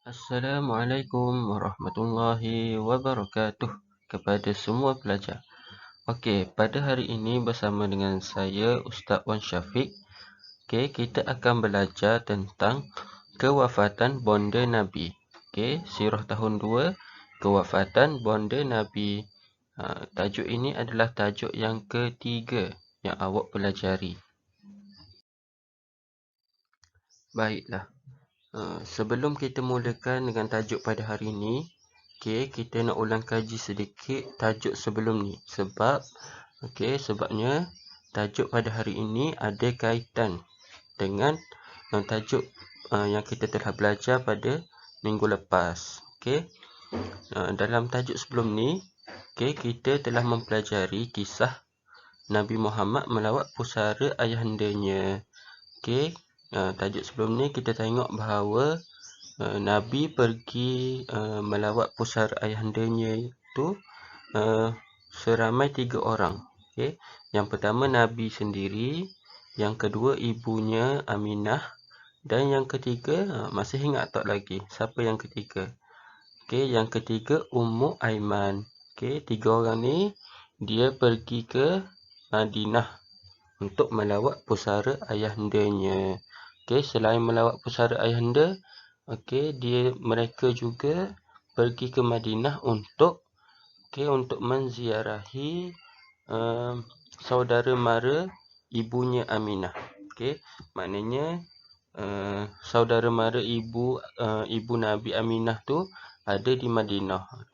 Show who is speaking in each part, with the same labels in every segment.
Speaker 1: Assalamualaikum warahmatullahi wabarakatuh kepada semua pelajar. Okey, pada hari ini bersama dengan saya Ustaz Wan Syafiq. Okey, kita akan belajar tentang kewafatan bonda Nabi. Okey, Sirah tahun 2, kewafatan bonda Nabi. Tajuk ini adalah tajuk yang ketiga yang awak pelajari. Baiklah. Sebelum kita mulakan dengan tajuk pada hari ini, kita nak ulang kaji sedikit tajuk sebelum ni. Sebabnya tajuk pada hari ini ada kaitan dengan tajuk yang kita telah belajar pada minggu lepas. Dalam tajuk sebelum ni, kita telah mempelajari kisah Nabi Muhammad melawat pusara ayahandanya. Tajuk sebelum ni kita tengok bahawa Nabi pergi melawat pusara ayahandanya itu seramai 3 orang. Yang pertama Nabi sendiri, yang kedua ibunya Aminah, dan yang ketiga masih ingat tak lagi siapa yang ketiga? Yang ketiga Ummu Aiman. 3 orang ni dia pergi ke Madinah untuk melawat pusara ayahandanya. Selain melawat pusara ayahanda, mereka juga pergi ke Madinah untuk menziarahi saudara mara ibunya Aminah. Maknanya saudara mara ibu Nabi Aminah tu ada di Madinah.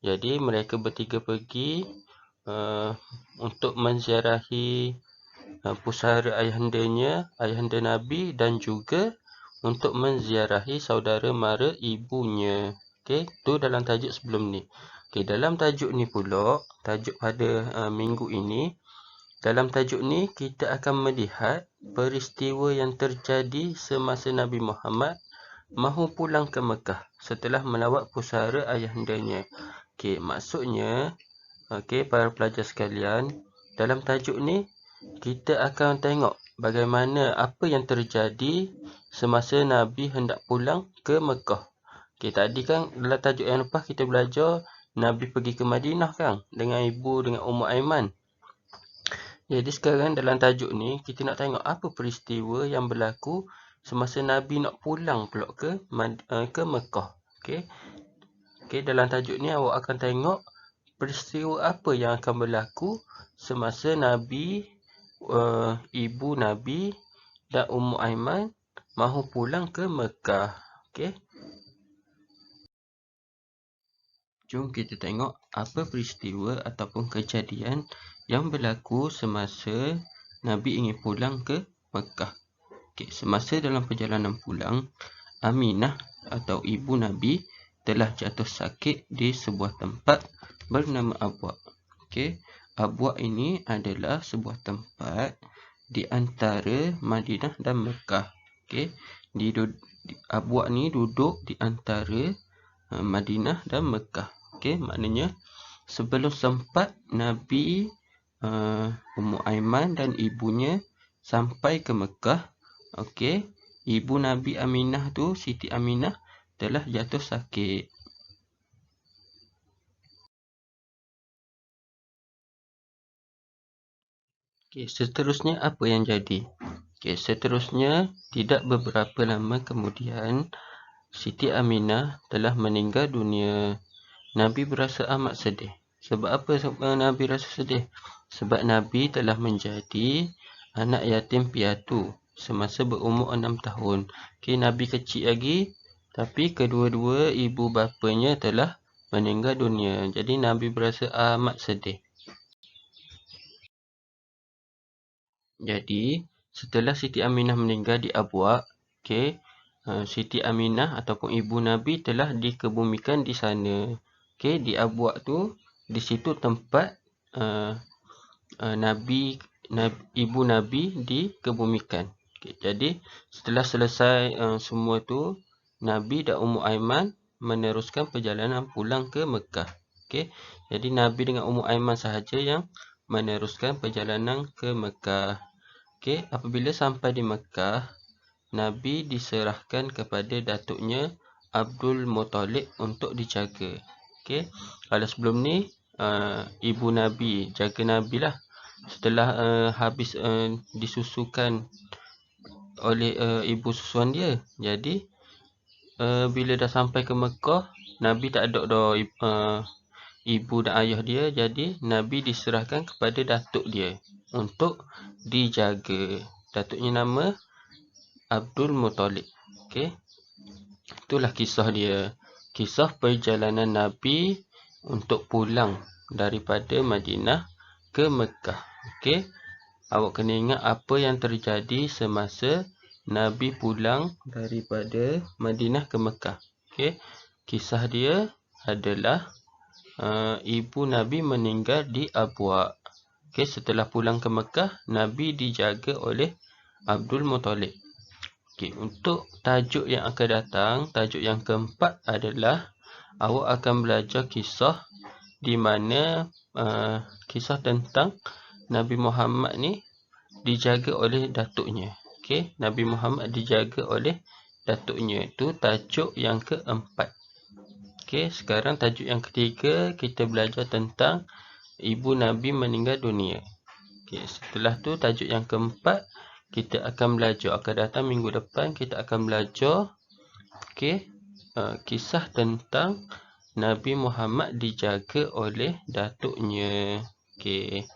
Speaker 1: Jadi mereka bertiga pergi untuk menziarahi pusara ayahanda Nabi, dan juga untuk menziarahi saudara mara ibunya. Tu dalam tajuk sebelum ni. Dalam tajuk ni pula, tajuk pada minggu ini, dalam tajuk ni kita akan melihat peristiwa yang terjadi semasa Nabi Muhammad mahu pulang ke Mekah setelah melawat pusara ayahandanya. Maksudnya, para pelajar sekalian, dalam tajuk ni kita akan tengok bagaimana apa yang terjadi semasa Nabi hendak pulang ke Mekah. Tadi kan dalam tajuk yang lepas kita belajar Nabi pergi ke Madinah kan dengan ibu, dengan Ummu Aiman. Jadi sekarang dalam tajuk ni kita nak tengok apa peristiwa yang berlaku semasa Nabi nak pulang pula ke Mekah. Dalam tajuk ni awak akan tengok peristiwa apa yang akan berlaku semasa Nabi, ibu Nabi dan Ummu Aiman mahu pulang ke Mekah. Jom kita tengok apa peristiwa ataupun kejadian yang berlaku semasa Nabi ingin pulang ke Mekah. Semasa dalam perjalanan pulang, Aminah atau ibu Nabi telah jatuh sakit di sebuah tempat bernama Abwa. Abwa ini adalah sebuah tempat di antara Madinah dan Mekah. Abwa ni duduk di antara Madinah dan Mekah. Maknanya sebelum sempat Nabi, Ummu Aiman dan ibunya sampai ke Mekah, ibu Nabi Aminah tu, Siti Aminah, telah jatuh sakit. Seterusnya apa yang jadi? Seterusnya tidak beberapa lama kemudian Siti Aminah telah meninggal dunia. Nabi berasa amat sedih. Sebab apa Nabi rasa sedih? Sebab Nabi telah menjadi anak yatim piatu semasa berumur 6 tahun. Nabi kecil lagi, tapi kedua-dua ibu bapanya telah meninggal dunia. Jadi Nabi berasa amat sedih. Jadi setelah Siti Aminah meninggal di Abwa, Siti Aminah ataupun ibu Nabi telah dikebumikan di sana. Di Abwa tu, di situ tempat ibu Nabi dikebumikan. Jadi setelah selesai semua tu, Nabi dan Ummu Aiman meneruskan perjalanan pulang ke Mekah. Jadi Nabi dengan Ummu Aiman sahaja yang meneruskan perjalanan ke Mekah. Apabila sampai di Mekah, Nabi diserahkan kepada datuknya Abdul Muttalib untuk dijaga. Okey. Kalau sebelum ni ibu Nabi, jaga Nabi lah. Setelah habis disusukan oleh ibu susuan dia. Jadi bila dah sampai ke Mekah, Nabi tak ada dah ibu dan ayah dia, jadi Nabi diserahkan kepada datuk dia untuk dijaga. Datuknya nama Abdul Muttalib. Okey. Itulah kisah dia. Kisah perjalanan Nabi untuk pulang daripada Madinah ke Mekah. Okey. Awak kena ingat apa yang terjadi semasa Nabi pulang daripada Madinah ke Mekah. Okey. Kisah dia adalah ibu Nabi meninggal di Abwa. Okey, setelah pulang ke Mekah, Nabi dijaga oleh Abdul Muttalib. Okey, untuk tajuk yang akan datang, tajuk yang keempat adalah awak akan belajar kisah di mana kisah tentang Nabi Muhammad ni dijaga oleh datuknya. Okey, Nabi Muhammad dijaga oleh datuknya. Itu tajuk yang keempat. Okey, sekarang tajuk yang ketiga, kita belajar tentang ibu Nabi meninggal dunia. Okey, setelah tu tajuk yang keempat, kita akan belajar, akan datang minggu depan kita akan belajar okey, kisah tentang Nabi Muhammad dijaga oleh datuknya. Okey.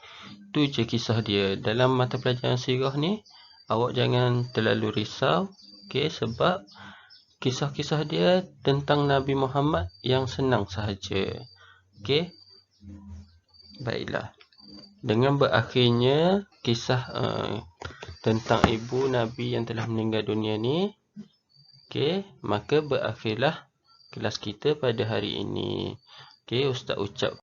Speaker 1: Tu je kisah dia. Dalam mata pelajaran sirah ni, awak jangan terlalu risau. Okey, sebab kisah-kisah dia tentang Nabi Muhammad yang senang sahaja. Okey. Baiklah. Dengan berakhirnya kisah tentang ibu Nabi yang telah meninggal dunia ni, okey, maka berakhirlah kelas kita pada hari ini. Okey, Ustaz ucap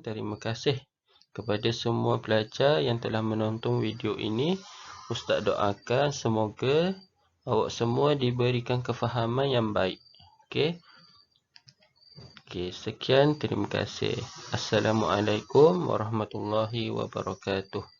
Speaker 1: terima kasih kepada semua pelajar yang telah menonton video ini. Ustaz doakan semoga awak semua diberikan kefahaman yang baik. Okey. Okey, sekian, terima kasih. Assalamualaikum warahmatullahi wabarakatuh.